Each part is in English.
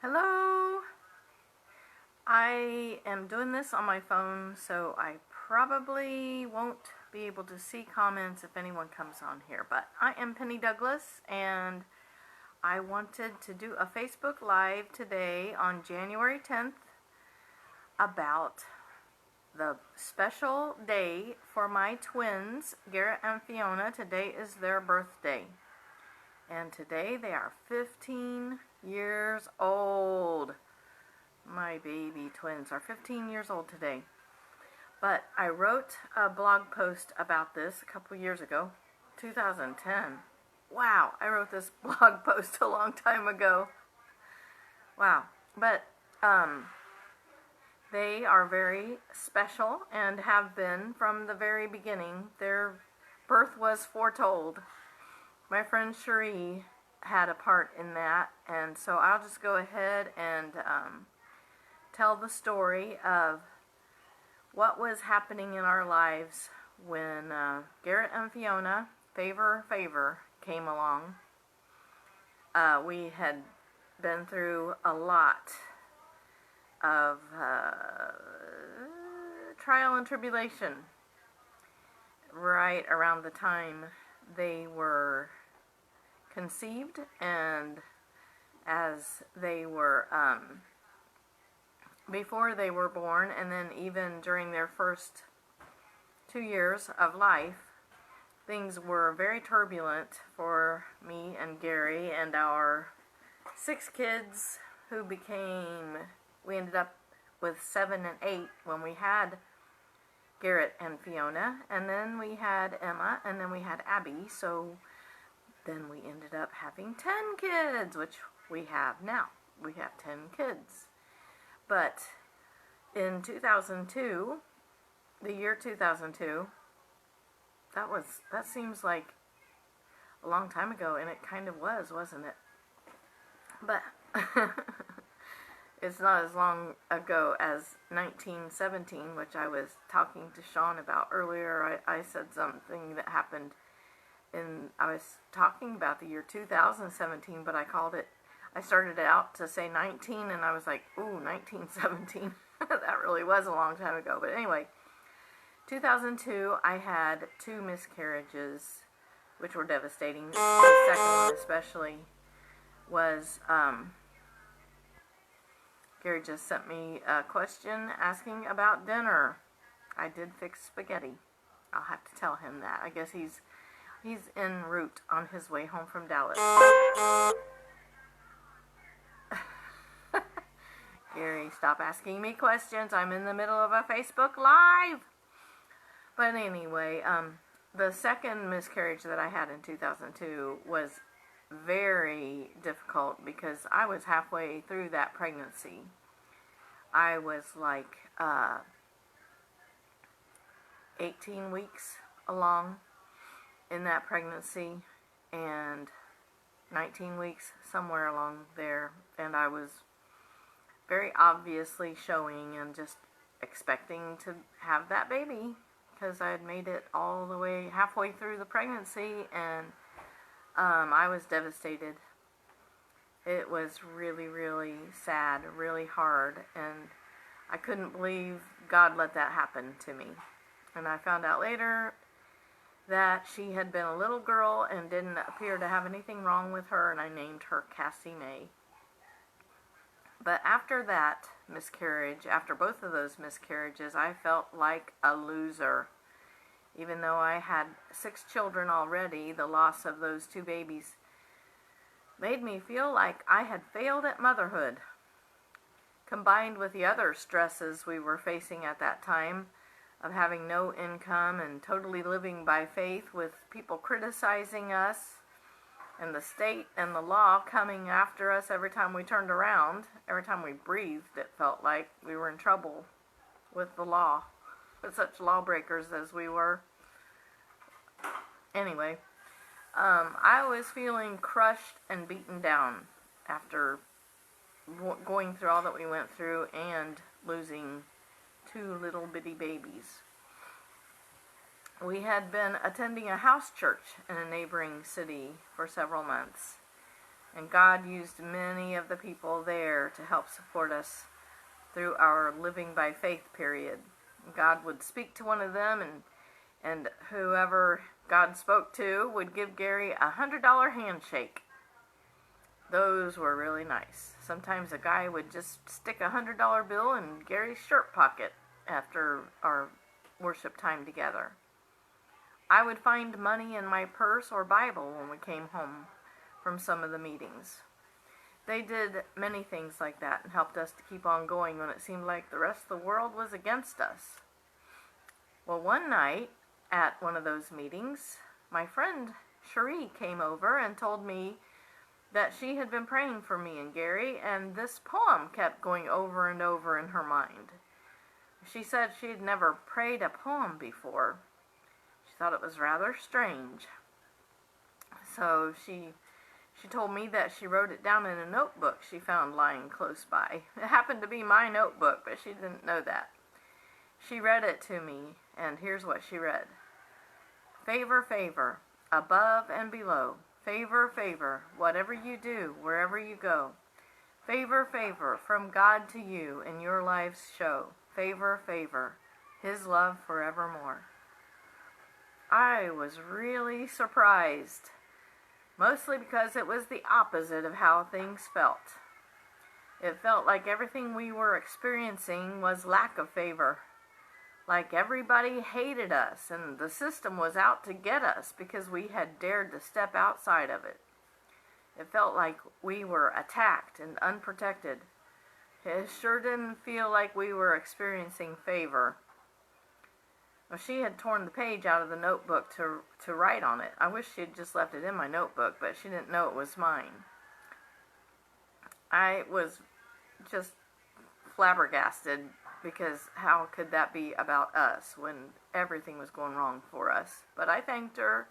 Hello. I am doing this on my phone, so I probably won't be able to see comments if anyone comes on here. But I am Penney Douglas, and I wanted to do a Facebook Live today on January 10th about the special day for my twins, Garrett and Fiona. Today is their birthday. And today they are 15 years old. My baby twins are 15 years old today. But I wrote a blog post about this a couple years ago, 2010. Wow, I wrote this blog post a long time ago. Wow. But they are very special and have been from the very beginning. Their birth was foretold. My friend Cherie had a part in that, and so I'll just go ahead and tell the story of what was happening in our lives when Garrett and Fiona, Favor, came along. We had been through a lot of trial and tribulation right around the time they were conceived, and as they were before they were born, and then even during their first 2 years of life, things were very turbulent for me and Gary and our 6 kids who we ended up with 7 and 8 when we had Garrett and Fiona, and then we had Emma, and then we had Abby, so then we ended up having 10 kids, which we have now. We have 10 kids. But in 2002, the year 2002, that seems like a long time ago, and it kind of was, wasn't it? But it's not as long ago as 1917, which I was talking to Sean about earlier. I said something that happened, and I was talking about the year 2017, but I started out to say 19, and I was like, ooh, 1917. That really was a long time ago. But anyway, 2002, I had 2 miscarriages, which were devastating. The second one especially was, Gary just sent me a question asking about dinner. I did fix spaghetti. I'll have to tell him that. I guess he's en route on his way home from Dallas. Gary, stop asking me questions. I'm in the middle of a Facebook Live. But anyway, the second miscarriage that I had in 2002 was very difficult because I was halfway through that pregnancy. I was like 18 weeks along in that pregnancy, and 19 weeks somewhere along there, and I was very obviously showing and just expecting to have that baby because I had made it all the way halfway through the pregnancy, and I was devastated. It was really, really sad, really hard, and I couldn't believe God let that happen to me. And I found out later that she had been a little girl and didn't appear to have anything wrong with her, and I named her Cassie May. But after that miscarriage, after both of those miscarriages, I felt like a loser. Even though I had 6 children already, the loss of those 2 babies made me feel like I had failed at motherhood. Combined with the other stresses we were facing at that time, of having no income and totally living by faith with people criticizing us, and the state and the law coming after us every time we turned around. Every time we breathed, it felt like we were in trouble with the law, with such lawbreakers as we were. Anyway, I was feeling crushed and beaten down after going through all that we went through and losing 2 little bitty babies. We had been attending a house church in a neighboring city for several months, And God used many of the people there to help support us through our living by faith period. God would speak to one of them, and whoever God spoke to would give Gary a $100 handshake. Those were really nice. Sometimes a guy would just stick a $100 bill in Gary's shirt pocket after our worship time together. I would find money in my purse or Bible when we came home from some of the meetings. They did many things like that and helped us to keep on going when it seemed like the rest of the world was against us. Well, one night at one of those meetings, my friend Cherie came over and told me that she had been praying for me and Gary, and this poem kept going over and over in her mind. She said she had never prayed a poem before. She thought it was rather strange. So she told me that she wrote it down in a notebook she found lying close by. It happened to be my notebook, but she didn't know that. She read it to me, and here's what she read. Favor, favor, above and below. Favor, favor, whatever you do, wherever you go. Favor, favor, from God to you in your life's show. Favor, favor, His love forevermore. I was really surprised, mostly because it was the opposite of how things felt. It felt like everything we were experiencing was lack of favor. Like everybody hated us and the system was out to get us because we had dared to step outside of it. It felt like we were attacked and unprotected. It sure didn't feel like we were experiencing favor. Well, she had torn the page out of the notebook to write on it. I wish she had just left it in my notebook, but she didn't know it was mine. I was just flabbergasted, because how could that be about us when everything was going wrong for us? But I thanked her,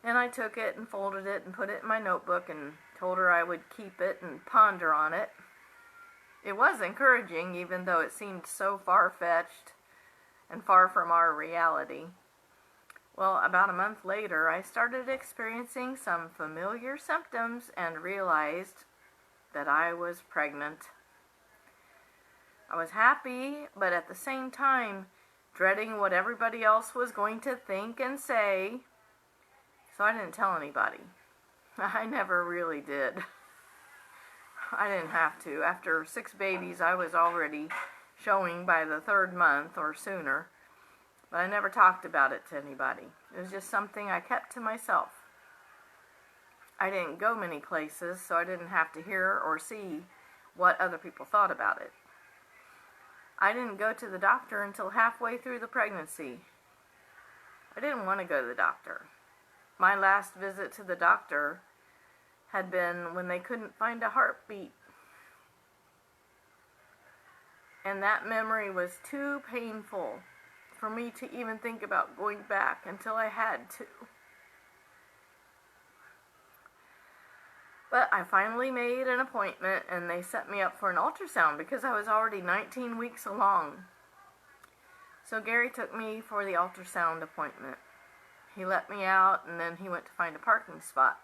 and I took it and folded it and put it in my notebook and told her I would keep it and ponder on it. It was encouraging, even though it seemed so far-fetched and far from our reality. Well, about a month later, I started experiencing some familiar symptoms and realized that I was pregnant. I was happy, but at the same time, dreading what everybody else was going to think and say, so I didn't tell anybody. I never really did. I didn't have to. After 6 babies, I was already showing by the 3rd month or sooner, but I never talked about it to anybody. It was just something I kept to myself. I didn't go many places, so I didn't have to hear or see what other people thought about it. I didn't go to the doctor until halfway through the pregnancy. I didn't want to go to the doctor. My last visit to the doctor had been when they couldn't find a heartbeat. And that memory was too painful for me to even think about going back until I had to. But I finally made an appointment, and they set me up for an ultrasound because I was already 19 weeks along. So Gary took me for the ultrasound appointment. He let me out, and then he went to find a parking spot.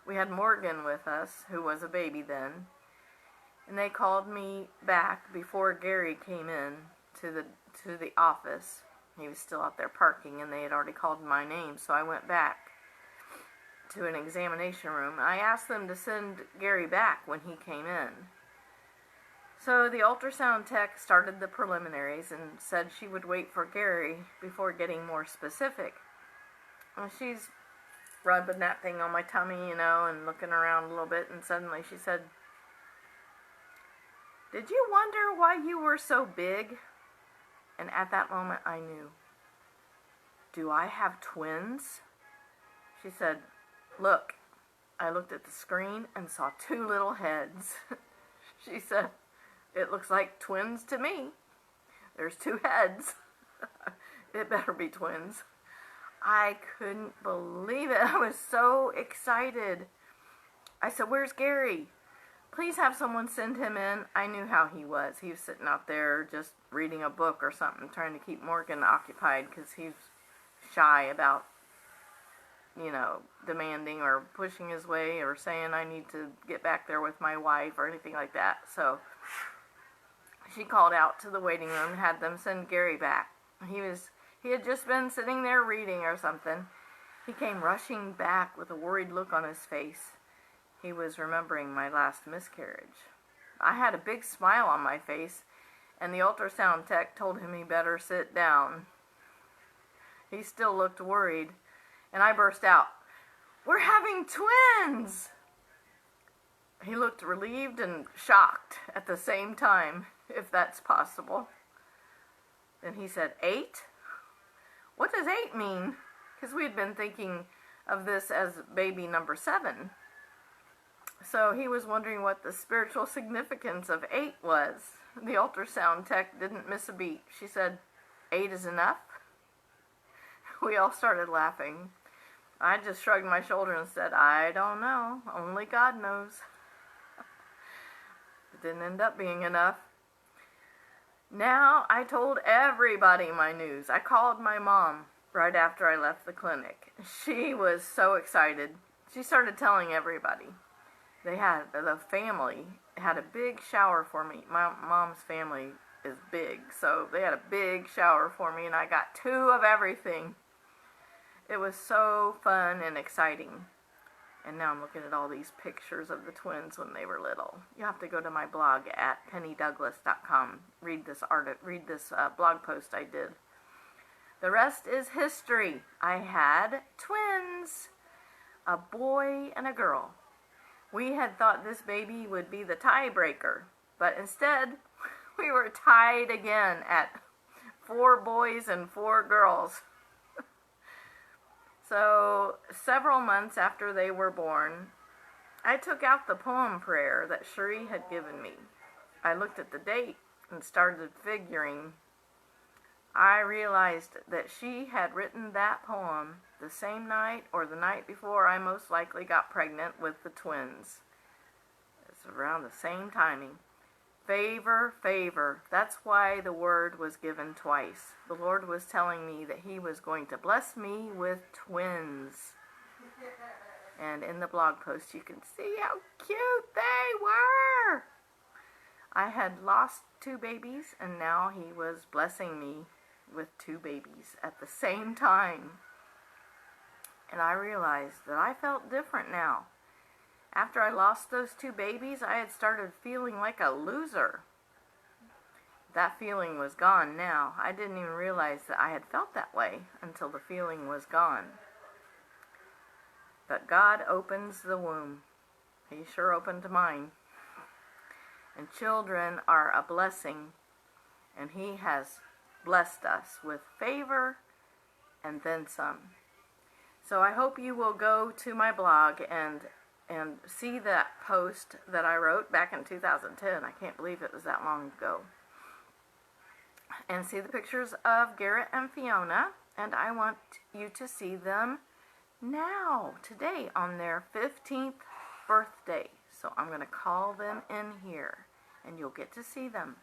We had Morgan with us, who was a baby then, and they called me back before Gary came in to the office. He was still out there parking, and they had already called my name, so I went back to an examination room. I asked them to send Gary back when he came in. So the ultrasound tech started the preliminaries and said she would wait for Gary before getting more specific. And she's rubbing that thing on my tummy, and looking around a little bit, and suddenly she said, "Did you wonder why you were so big?" And at that moment I knew. "Do I have twins?" She said, "Look." I looked at the screen and saw 2 little heads. She said, "It looks like twins to me. There's 2 heads. It better be twins." I couldn't believe it. I was so excited. I said, "Where's Gary? Please have someone send him in." I knew how he was. He was sitting out there just reading a book or something, trying to keep Morgan occupied because he's shy about you know, demanding or pushing his way or saying I need to get back there with my wife or anything like that. So she called out to the waiting room and had them send Gary back. He had just been sitting there reading or something. He came rushing back with a worried look on his face. He was remembering my last miscarriage. I had a big smile on my face, and the ultrasound tech told him he better sit down. He still looked worried, and I burst out, "We're having twins!" He looked relieved and shocked at the same time, if that's possible. Then he said, 8? What does 8 mean? Because we'd been thinking of this as baby number 7. So he was wondering what the spiritual significance of 8 was. The ultrasound tech didn't miss a beat. She said, 8 is enough? We all started laughing. I just shrugged my shoulders and said, I don't know. Only God knows. It didn't end up being enough. Now I told everybody my news. I called my mom right after I left the clinic. She was so excited. She started telling everybody. The family had a big shower for me. My mom's family is big, so they had a big shower for me, and I got 2 of everything. It was so fun and exciting. And now I'm looking at all these pictures of the twins when they were little. You have to go to my blog at pennydouglas.com. Read this blog post I did. The rest is history. I had twins, a boy and a girl. We had thought this baby would be the tiebreaker, but instead we were tied again at 4 boys and 4 girls. So, several months after they were born, I took out the poem prayer that Cherie had given me. I looked at the date and started figuring. I realized that she had written that poem the same night or the night before I most likely got pregnant with the twins. It's around the same timing. Favor, favor. That's why the word was given twice. The Lord was telling me that He was going to bless me with twins. And in the blog post you can see how cute they were. I had lost 2 babies, and now He was blessing me with 2 babies at the same time. And I realized that I felt different now. After I lost those 2 babies, I had started feeling like a loser. That feeling was gone now. I didn't even realize that I had felt that way until the feeling was gone. But God opens the womb. He sure opened mine. And children are a blessing, and He has blessed us with favor and then some. So I hope you will go to my blog and see that post that I wrote back in 2010. I can't believe it was that long ago. And see the pictures of Garrett and Fiona, and I want you to see them now, today, on their 15th birthday. So I'm going to call them in here, and you'll get to see them.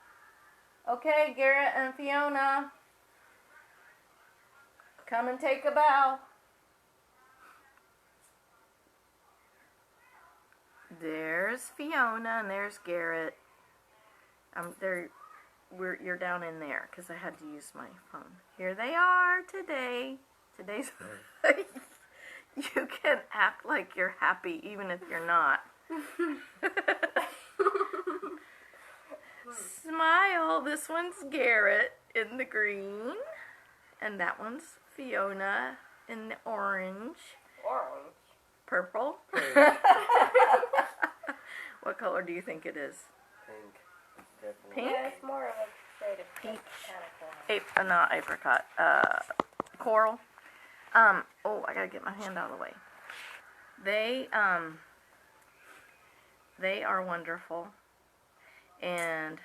Okay, Garrett and Fiona, come and take a bow. There's Fiona and there's Garrett. You're down in there because I had to use my phone. Here they are today. Today's you can act like you're happy even if you're not. Smile. This one's Garrett in the green, and that one's Fiona in the orange. Orange. Purple. What color do you think it is? Pink. Definitely. Pink? Yeah, it's more of a shade of peach kind of color. Not apricot. Coral. Oh, I gotta get my hand out of the way. They are wonderful. And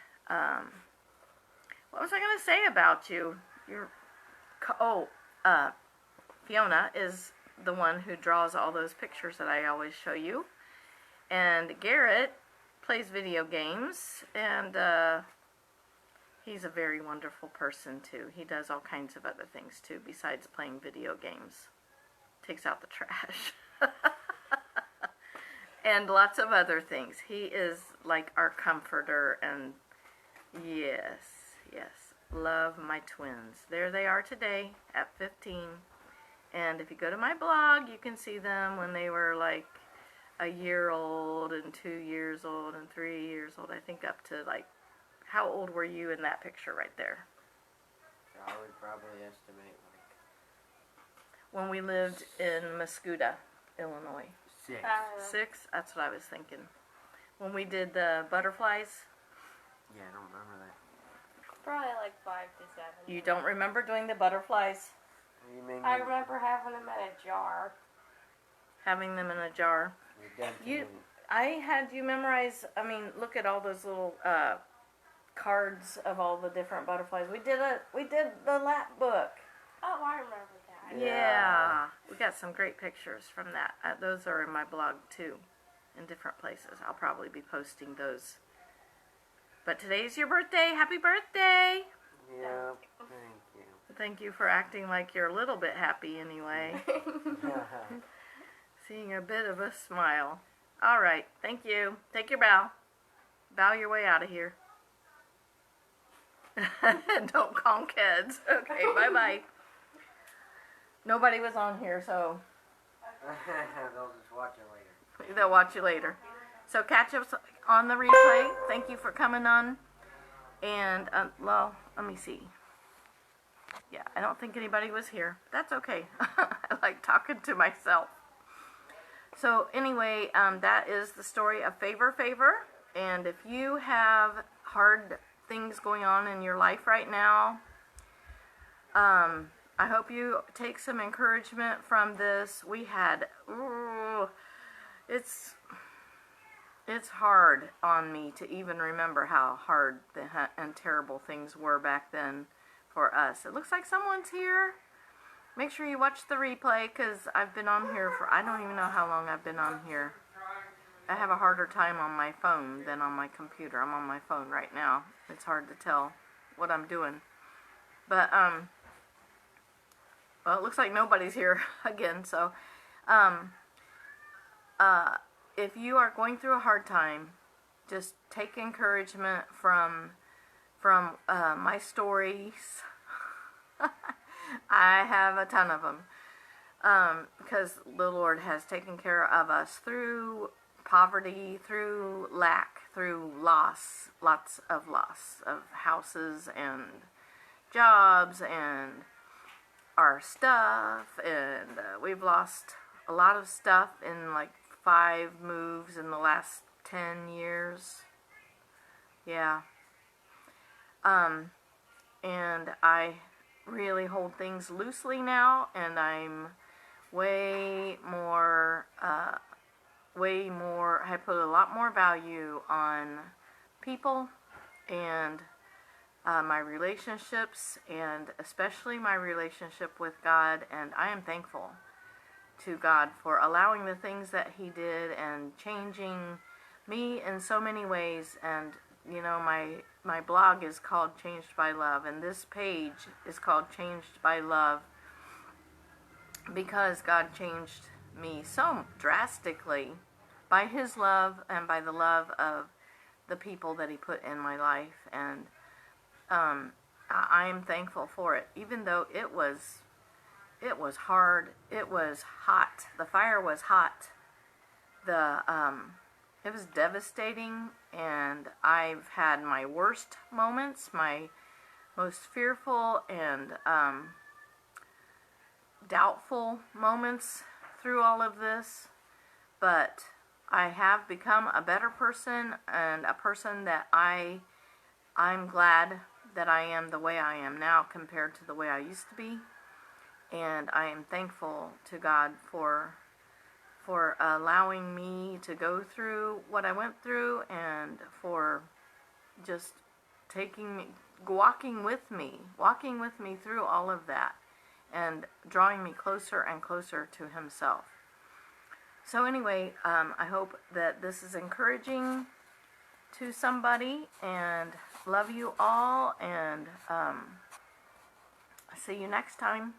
what was I gonna say about you? Fiona is the one who draws all those pictures that I always show you. And Garrett plays video games, and he's a very wonderful person too. He does all kinds of other things too besides playing video games. takes out the trash. And lots of other things. He is like our comforter, and yes, love my twins. There they are today at 15. And if you go to my blog, you can see them when they were like a year old and 2 years old and 3 years old. I think up to like, how old were you in that picture right there? I would probably estimate like When we lived in Mascoutah, Illinois. 6. 6? That's what I was thinking. When we did the butterflies. Yeah, I don't remember that. Probably like 5 to 7. You don't remember doing the butterflies? You mean I remember having them in a jar. Having them in a jar. I had you memorize, look at all those little cards of all the different butterflies. We did the lap book. Oh, I remember that. Yeah. We got some great pictures from that. Those are in my blog too, in different places. I'll probably be posting those. But today's your birthday. Happy birthday! Yeah, thank you. Thank you for acting like you're a little bit happy anyway. Seeing a bit of a smile. All right. Thank you. Take your bow. Bow your way out of here. Don't conk heads. Okay, bye-bye. Nobody was on here, so They'll just watch it later. they'll watch you later. So catch us on the replay. Thank you for coming on. And, well, let me see. Yeah, I don't think anybody was here. That's okay. I like talking to myself. So anyway, that is the story of Favor. And if you have hard things going on in your life right now, I hope you take some encouragement from this. We had, it's hard on me to even remember how hard and terrible things were back then for us. It looks like someone's here. Make sure you watch the replay, because I've been on here for, I don't even know how long I've been on here. I have a harder time on my phone than on my computer. I'm on my phone right now. It's hard to tell what I'm doing. But, well, it looks like nobody's here again. So, if you are going through a hard time, just take encouragement from my stories. I have a ton of them, because the Lord has taken care of us through poverty, through lack, through loss, lots of loss of houses and jobs and our stuff, and we've lost a lot of stuff in like 5 moves in the last 10 years. Yeah. And I really hold things loosely now, and I'm way more, I put a lot more value on people and my relationships, and especially my relationship with God, and I am thankful to God for allowing the things that He did and changing me in so many ways. And you know, my blog is called Changed by Love, and this page is called Changed by Love because God changed me so drastically by His love and by the love of the people that He put in my life. And I am thankful for it, even though it was hard. It was hot. The fire was hot. It was devastating, and I've had my worst moments, my most fearful and doubtful moments through all of this, but I have become a better person, and a person that I'm glad that I am the way I am now compared to the way I used to be. And I am thankful to God for allowing me to go through what I went through, and for just walking with me through all of that, and drawing me closer and closer to Himself. So anyway, I hope that this is encouraging to somebody, and love you all, and see you next time.